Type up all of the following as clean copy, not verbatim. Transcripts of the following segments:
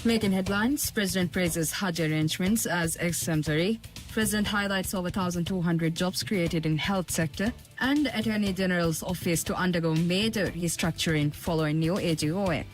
Making headlines, President praises Hajj arrangements as exemplary. President highlights over 1,200 jobs created in health sector and Attorney General's office to undergo major restructuring following new AGOA.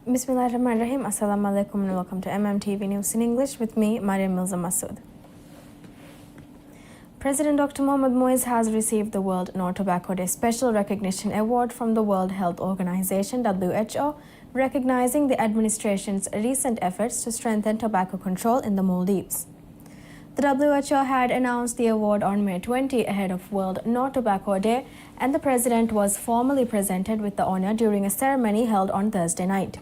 Bismillahirrahmanirrahim. Assalamu alaikum and welcome to MMTV News in English with me, Mariam Milza Masood. President Dr. Mohamed Moise has received the World No Tobacco Day Special Recognition Award from the World Health Organization (WHO), recognizing the administration's recent efforts to strengthen tobacco control in the Maldives. The WHO had announced the award on May 20 ahead of World No Tobacco Day, and the president was formally presented with the honor during a ceremony held on Thursday night.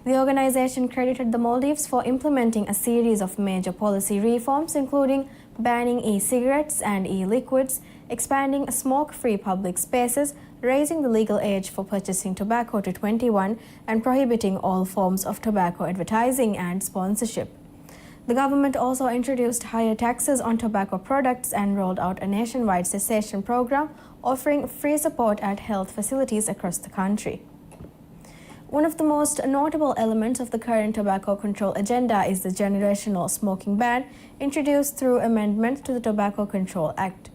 The organization credited the Maldives for implementing a series of major policy reforms, including banning e-cigarettes and e-liquids, expanding smoke-free public spaces, raising the legal age for purchasing tobacco to 21, and prohibiting all forms of tobacco advertising and sponsorship. The government also introduced higher taxes on tobacco products and rolled out a nationwide cessation program offering free support at health facilities across the country. One of the most notable elements of the current tobacco control agenda is the generational smoking ban introduced through amendment to the Tobacco Control Act.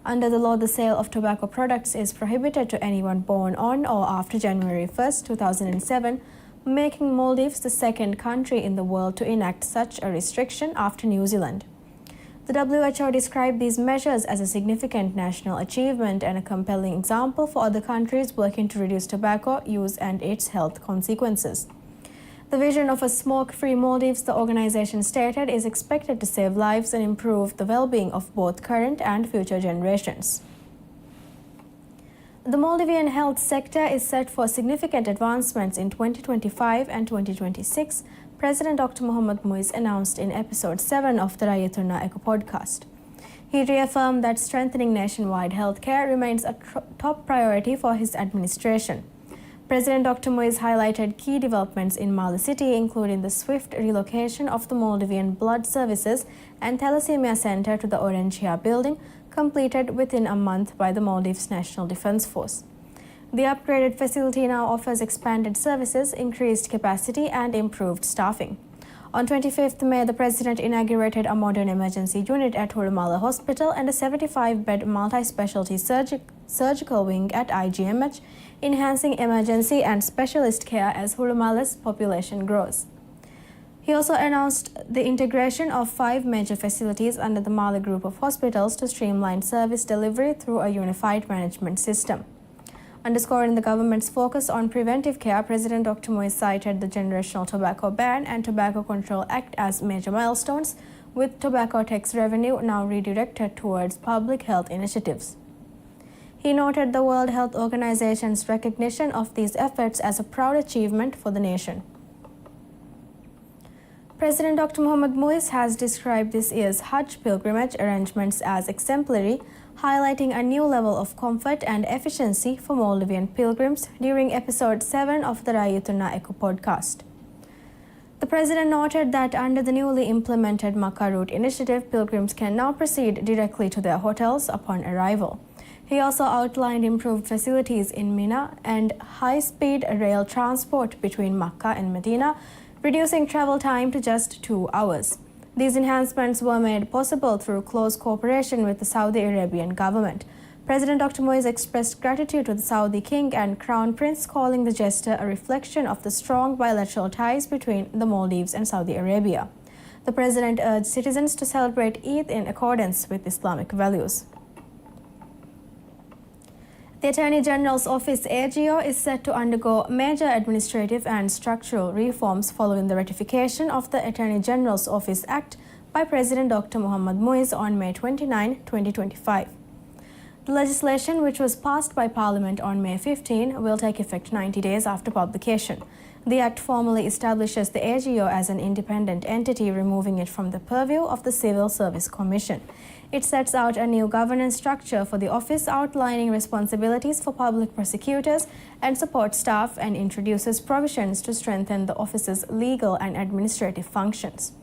Under the law, the sale of tobacco products is prohibited to anyone born on or after January 1, 2007, making Maldives the second country in the world to enact such a restriction after New Zealand. The WHO described these measures as a significant national achievement and a compelling example for other countries working to reduce tobacco use and its health consequences. The vision of a smoke-free Maldives, the organization stated, is expected to save lives and improve the well-being of both current and future generations. The Maldivian health sector is set for significant advancements in 2025 and 2026, President Dr. Mohamed Moise announced in episode 7 of the Rayatuna Eco podcast. He reaffirmed that strengthening nationwide healthcare remains a top priority for his administration. President Dr. Moise highlighted key developments in Mali City, including the swift relocation of the Maldivian Blood Services and Thalassemia Center to the Orangia building, completed within a month by the Maldives National Defense Force. The upgraded facility now offers expanded services, increased capacity, and improved staffing. On 25th May, the President inaugurated a modern emergency unit at Hurumala Hospital and a 75-bed multi-specialty surgical wing at IGMH, enhancing emergency and specialist care as Hurumala's population grows. He also announced the integration of 5 major facilities under the Mali Group of Hospitals to streamline service delivery through a unified management system. Underscoring the government's focus on preventive care, President Dr. Moise cited the generational tobacco ban and Tobacco Control Act as major milestones, with tobacco tax revenue now redirected towards public health initiatives. He noted the World Health Organization's recognition of these efforts as a proud achievement for the nation. President Dr. Mohamed Moise has described this year's Hajj pilgrimage arrangements as exemplary, highlighting a new level of comfort and efficiency for Maldivian pilgrims during episode 7 of the Rayatuna Eco podcast. The president noted that under the newly implemented Makkah route initiative, pilgrims can now proceed directly to their hotels upon arrival. He also outlined improved facilities in Mina and high-speed rail transport between Makkah and Medina, reducing travel time to just 2 hours. These enhancements were made possible through close cooperation with the Saudi Arabian government. President Dr. Moise expressed gratitude to the Saudi King and Crown Prince, calling the gesture a reflection of the strong bilateral ties between the Maldives and Saudi Arabia. The president urged citizens to celebrate Eid in accordance with Islamic values. The Attorney General's Office AGO is set to undergo major administrative and structural reforms following the ratification of the Attorney General's Office Act by President Dr. Mohamed Moise on May 29, 2025. The legislation, which was passed by Parliament on May 15, will take effect 90 days after publication. The Act formally establishes the AGO as an independent entity, removing it from the purview of the Civil Service Commission. It sets out a new governance structure for the office, outlining responsibilities for public prosecutors and support staff, and introduces provisions to strengthen the office's legal and administrative functions.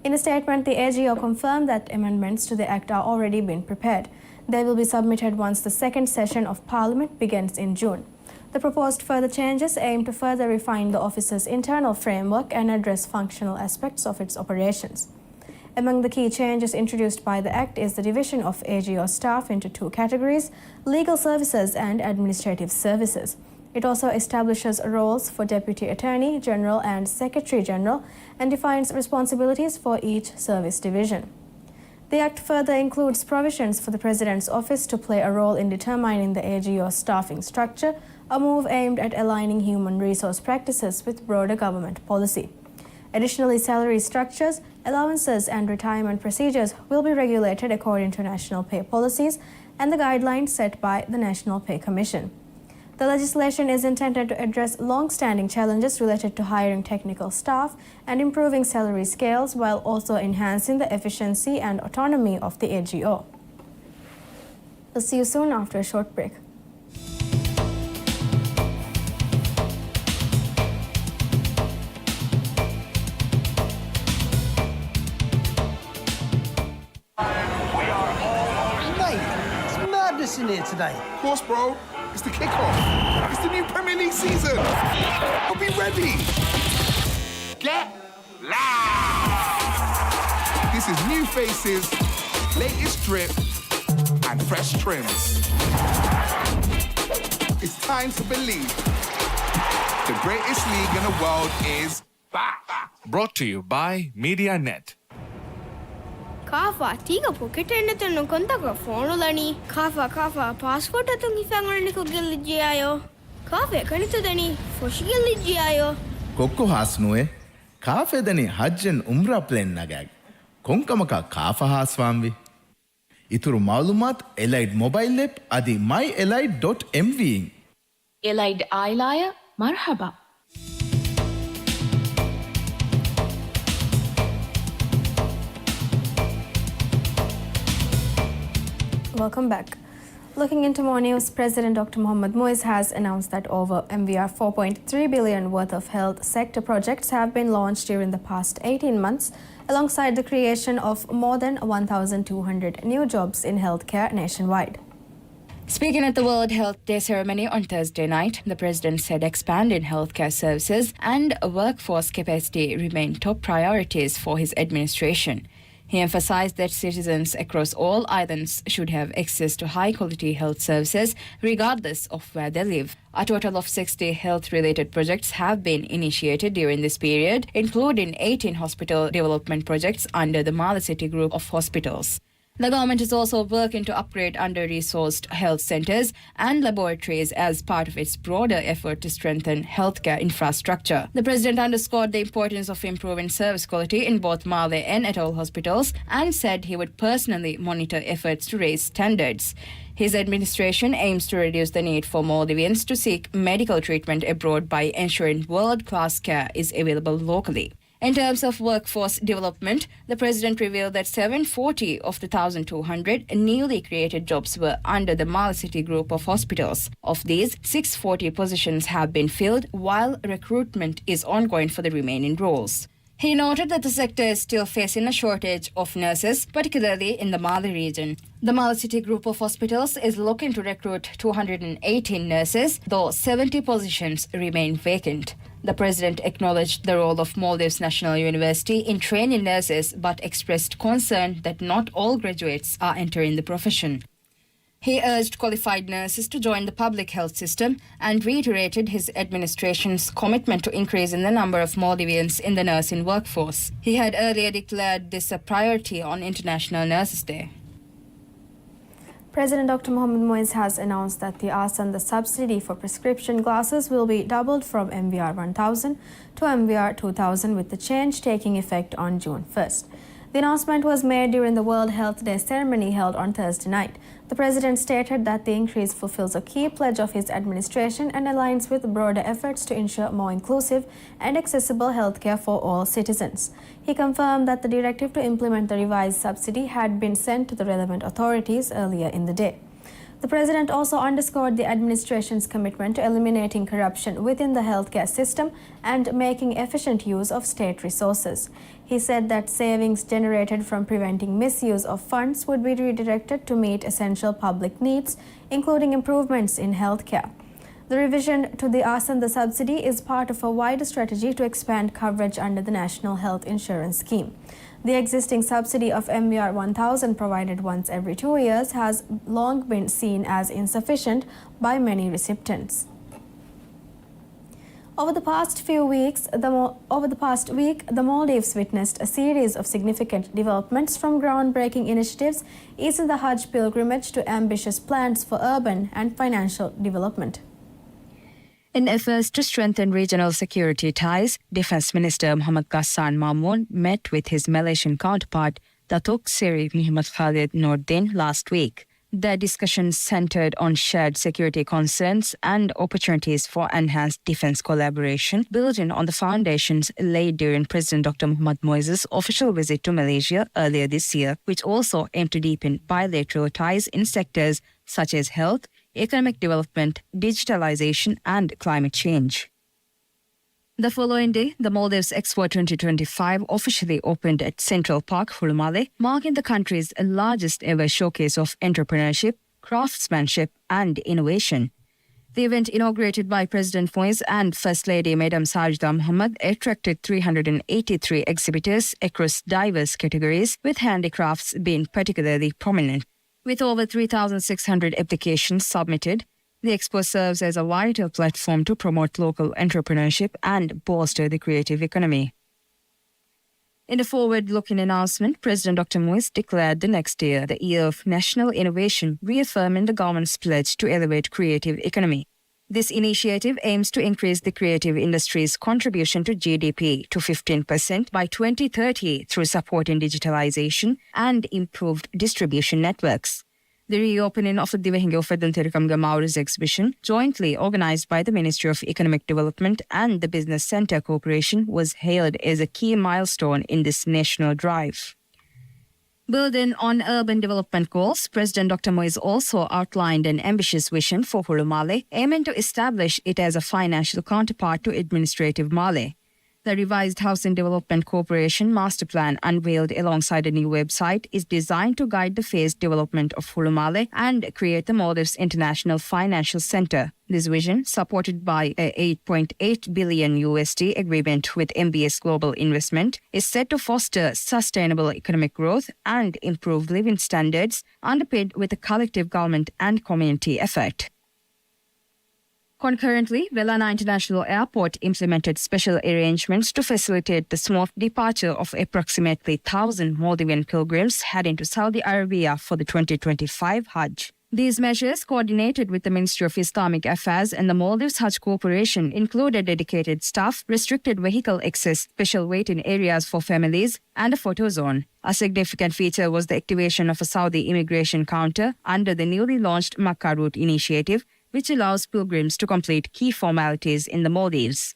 In a statement, the AGO confirmed that amendments to the Act are already being prepared. They will be submitted once the second session of Parliament begins in June. The proposed further changes aim to further refine the office's internal framework and address functional aspects of its operations. Among the key changes introduced by the Act is the division of AGO staff into two categories: legal services and administrative services. It also establishes roles for Deputy Attorney General and Secretary General and defines responsibilities for each service division. The Act further includes provisions for the President's Office to play a role in determining the AGO staffing structure, a move aimed at aligning human resource practices with broader government policy. Additionally, salary structures, allowances and retirement procedures will be regulated according to national pay policies and the guidelines set by the National Pay Commission. The legislation is intended to address long-standing challenges related to hiring technical staff and improving salary scales while also enhancing the efficiency and autonomy of the AGO. We'll see you soon after a short break. Mate, it's madness in here today. Of course, bro. It's the kickoff. It's the new Premier League season. I'll be ready. Get loud. This is new faces, latest drip, and fresh trims. It's time to believe. The greatest league in the world is back. Brought to you by MediaNet. Kafa, tiga pocket ennetunnu kontaga phone Kafa, passport atungi fangalaniku gillijiayo. Kafe kanitudani, foshi gillijiayo. Kokko hasnuwe, kafe dani hajjan umra plan nagag. Konkamaka kafa haswamvi. Ituru malumat Elite mobile app adi myelite.mv. Elite Ailaya, marhaba. Welcome back. Looking into more news, President Dr. Mohammad Moez has announced that over MVR 4.3 billion worth of health sector projects have been launched during the past 18 months, alongside the creation of more than 1,200 new jobs in healthcare nationwide. Speaking at the World Health Day ceremony on Thursday night, the president said expanding healthcare services and workforce capacity remain top priorities for his administration. He emphasized that citizens across all islands should have access to high-quality health services regardless of where they live. A total of 60 health-related projects have been initiated during this period, including 18 hospital development projects under the Mali City Group of Hospitals. The government is also working to upgrade under-resourced health centres and laboratories as part of its broader effort to strengthen healthcare infrastructure. The president underscored the importance of improving service quality in both Mali and Atoll hospitals and said he would personally monitor efforts to raise standards. His administration aims to reduce the need for Maldivians to seek medical treatment abroad by ensuring world-class care is available locally. In terms of workforce development, the president revealed that 740 of the 1,200 newly created jobs were under the Mali City Group of Hospitals. Of these, 640 positions have been filled, while recruitment is ongoing for the remaining roles. He noted that the sector is still facing a shortage of nurses, particularly in the Mali region. The Mali City Group of Hospitals is looking to recruit 218 nurses, though 70 positions remain vacant. The president acknowledged the role of Maldives National University in training nurses, but expressed concern that not all graduates are entering the profession. He urged qualified nurses to join the public health system and reiterated his administration's commitment to increasing the number of Maldivians in the nursing workforce. He had earlier declared this a priority on International Nurses Day. President Dr. Mohammad Moez has announced that the the subsidy for prescription glasses will be doubled from MVR 1,000 to MVR 2,000, with the change taking effect on June 1st. The announcement was made during the World Health Day ceremony held on Thursday night. The president stated that the increase fulfills a key pledge of his administration and aligns with broader efforts to ensure more inclusive and accessible healthcare for all citizens. He confirmed that the directive to implement the revised subsidy had been sent to the relevant authorities earlier in the day. The president also underscored the administration's commitment to eliminating corruption within the healthcare system and making efficient use of state resources. He said that savings generated from preventing misuse of funds would be redirected to meet essential public needs, including improvements in healthcare. The revision to the Asanda subsidy is part of a wider strategy to expand coverage under the National Health Insurance Scheme. The existing subsidy of MVR 1000 provided once every 2 years has long been seen as insufficient by many recipients. Over the past week, the Maldives witnessed a series of significant developments, from groundbreaking initiatives easing the Hajj pilgrimage to ambitious plans for urban and financial development. In efforts to strengthen regional security ties, Defence Minister Mohammad Ghassan Mamoun met with his Malaysian counterpart, Datuk Seri Muhammad Khalid Nordin, last week. The discussions centered on shared security concerns and opportunities for enhanced defence collaboration, building on the foundations laid during President Dr. Mohamed Moises' official visit to Malaysia earlier this year, which also aimed to deepen bilateral ties in sectors such as health, economic development, digitalization, and climate change. The following day, the Maldives Expo 2025 officially opened at Central Park, Hulu Malé, marking the country's largest ever showcase of entrepreneurship, craftsmanship, and innovation. The event, inaugurated by President Moise and First Lady Madam Sajda Mohammed, attracted 383 exhibitors across diverse categories, with handicrafts being particularly prominent. With over 3,600 applications submitted, the expo serves as a vital platform to promote local entrepreneurship and bolster the creative economy. In a forward-looking announcement, President Dr. Moise declared the next year the Year of National Innovation, reaffirming the government's pledge to elevate creative economy. This initiative aims to increase the creative industry's contribution to GDP to 15% by 2030 through supporting digitalization and improved distribution networks. The reopening of the Divahingo Fedanthirikam Maurus exhibition, jointly organized by the Ministry of Economic Development and the Business Centre Corporation, was hailed as a key milestone in this national drive. Building on urban development goals, President Dr. Moise also outlined an ambitious vision for Hulu Malé, aiming to establish it as a financial counterpart to Administrative Malé. The revised Housing Development Corporation Master Plan, unveiled alongside a new website, is designed to guide the phased development of Hulu Malé and create the Maldives International Financial Center. This vision, supported by a $8.8 billion agreement with MBS Global Investment, is set to foster sustainable economic growth and improve living standards, underpinned with a collective government and community effort. Concurrently, Velana International Airport implemented special arrangements to facilitate the smooth departure of approximately 1,000 Maldivian pilgrims heading to Saudi Arabia for the 2025 Hajj. These measures, coordinated with the Ministry of Islamic Affairs and the Maldives Hajj Corporation, included dedicated staff, restricted vehicle access, special waiting areas for families, and a photo zone. A significant feature was the activation of a Saudi immigration counter under the newly launched Makkah Route initiative, which allows pilgrims to complete key formalities in the Maldives.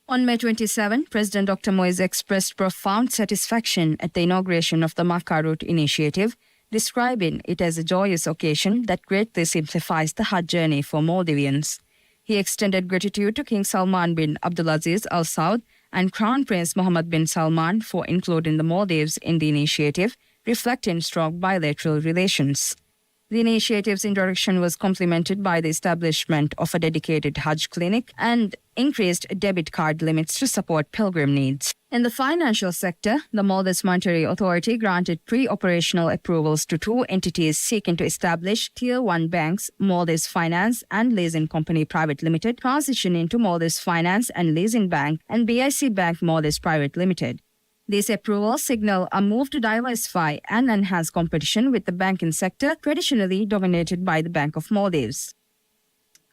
On May 27, President Dr. Moise expressed profound satisfaction at the inauguration of the Makkah Route initiative, describing it as a joyous occasion that greatly simplifies the Hajj journey for Maldivians. He extended gratitude to King Salman bin Abdulaziz Al Saud and Crown Prince Mohammed bin Salman for including the Maldives in the initiative, reflecting strong bilateral relations. The initiative's introduction was complemented by the establishment of a dedicated Hajj clinic and increased debit card limits to support pilgrim needs. In the financial sector, the Maldives Monetary Authority granted pre-operational approvals to two entities seeking to establish Tier 1 banks, Maldives Finance and Leasing Company Private Limited, transitioning to Maldives Finance and Leasing Bank and BIC Bank Maldives Private Limited. These approvals signal a move to diversify and enhance competition with the banking sector, traditionally dominated by the Bank of Maldives.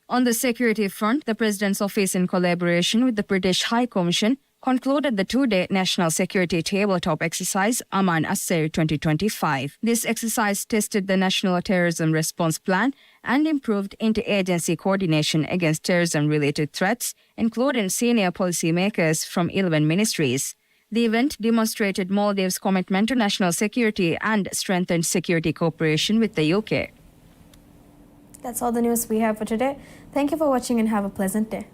On the security front, the President's Office, in collaboration with the British High Commission, concluded the two-day National Security Tabletop Exercise Aman Asser 2025. This exercise tested the National Terrorism Response Plan and improved interagency coordination against terrorism-related threats, including senior policymakers from 11 ministries. The event demonstrated Maldives' commitment to national security and strengthened security cooperation with the UK. That's all the news we have for today. Thank you for watching and have a pleasant day.